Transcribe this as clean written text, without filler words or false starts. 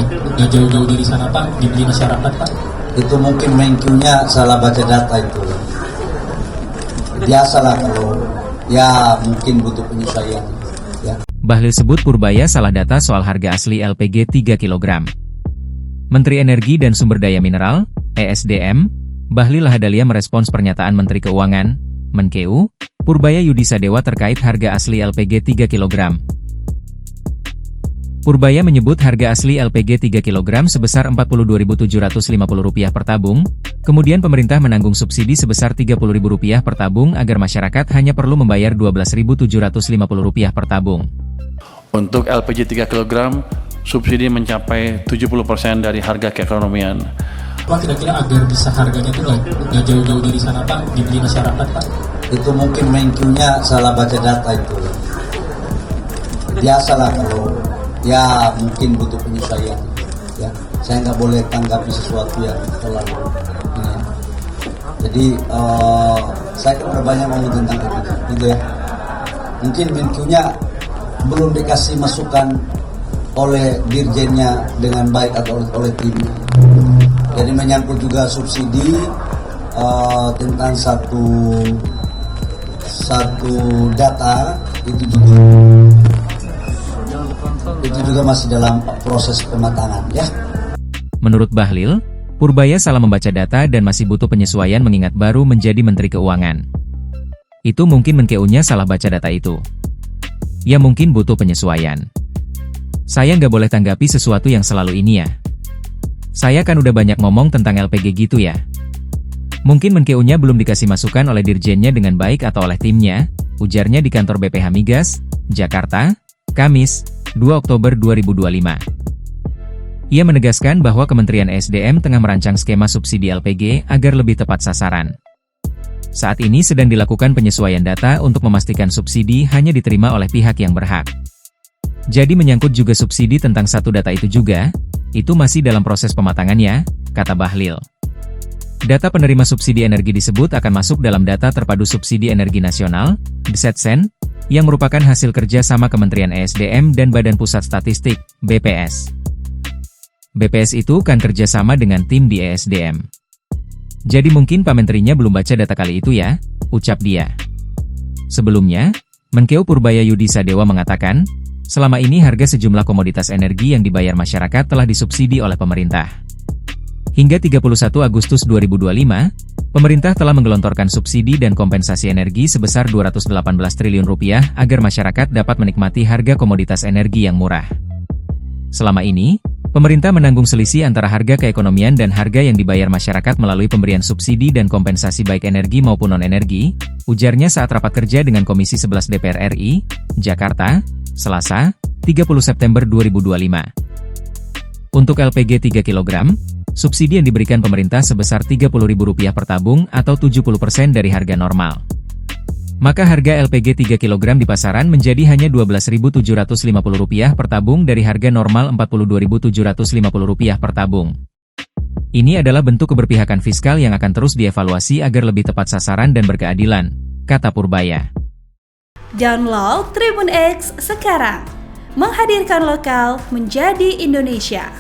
nggak jauh-jauh dari sana Pak, dibeli masyarakat Pak? Itu mungkin mengkunya salah baca data itu. Biasalah kalau ya mungkin butuh penyesuaian. Ya. Bahlil sebut Purbaya salah data soal harga asli LPG 3 kg. Menteri Energi dan Sumber Daya Mineral, ESDM, Bahlil Lahadalia merespons pernyataan Menteri Keuangan, Menkeu, Purbaya Yudisadewa terkait harga asli LPG 3 kg. Purbaya menyebut harga asli LPG 3 kg sebesar Rp42.750 per tabung, kemudian pemerintah menanggung subsidi sebesar Rp30.000 per tabung agar masyarakat hanya perlu membayar Rp12.750 per tabung. Untuk LPG 3 kg, subsidi mencapai 70% dari harga keekonomian. Pak, kira-kira agar bisa harganya itu nggak jauh-jauh dari sana Pak, dibeli masyarakat Pak? Itu mungkin mengkunya salah baca data itu. Biasalah kalau ya mungkin butuh penyesuaian. Ya, saya nggak boleh tanggapi sesuatu yang terlalu ini. Ya. Jadi saya kan udah banyak ngomong tentang itu, gitu ya. Mungkin mengkunya belum dikasih masukan oleh dirjennya dengan baik atau oleh timnya. Jadi menyangkut juga subsidi tentang satu data itu juga masih dalam proses pematangan ya. Menurut Bahlil, Purbaya salah membaca data dan masih butuh penyesuaian mengingat baru menjadi Menteri Keuangan. Itu mungkin Menkeu-nya salah baca data itu. Ya mungkin butuh penyesuaian. Saya nggak boleh tanggapi sesuatu yang selalu ini ya. Saya kan udah banyak ngomong tentang LPG gitu ya. Mungkin Menkeu-nya belum dikasih masukan oleh dirjennya dengan baik atau oleh timnya, ujarnya di kantor BPH Migas, Jakarta, Kamis, 2 Oktober 2025. Ia menegaskan bahwa Kementerian ESDM tengah merancang skema subsidi LPG agar lebih tepat sasaran. Saat ini sedang dilakukan penyesuaian data untuk memastikan subsidi hanya diterima oleh pihak yang berhak. Jadi menyangkut juga subsidi tentang satu data itu juga, itu masih dalam proses pematangannya, kata Bahlil. Data penerima subsidi energi disebut akan masuk dalam data terpadu subsidi energi nasional, DSETSEN, yang merupakan hasil kerja sama Kementerian ESDM dan Badan Pusat Statistik, BPS. BPS itu kan kerjasama dengan tim di ESDM. Jadi mungkin Pak Menterinya belum baca data kali itu ya, ucap dia. Sebelumnya, Menkeu Purbaya Yudisadewa mengatakan, selama ini harga sejumlah komoditas energi yang dibayar masyarakat telah disubsidi oleh pemerintah. Hingga 31 Agustus 2025, pemerintah telah menggelontorkan subsidi dan kompensasi energi sebesar Rp218 triliun agar masyarakat dapat menikmati harga komoditas energi yang murah. Selama ini, pemerintah menanggung selisih antara harga keekonomian dan harga yang dibayar masyarakat melalui pemberian subsidi dan kompensasi baik energi maupun non-energi, ujarnya saat rapat kerja dengan Komisi 11 DPR RI, Jakarta, Selasa, 30 September 2025. Untuk LPG 3 kg, subsidi yang diberikan pemerintah sebesar Rp30.000 per tabung atau 70% dari harga normal. Maka harga LPG 3 kg di pasaran menjadi hanya Rp12.750 per tabung dari harga normal Rp42.750 per tabung. Ini adalah bentuk keberpihakan fiskal yang akan terus dievaluasi agar lebih tepat sasaran dan berkeadilan, kata Purbaya. Download Tribun X sekarang, menghadirkan lokal menjadi Indonesia.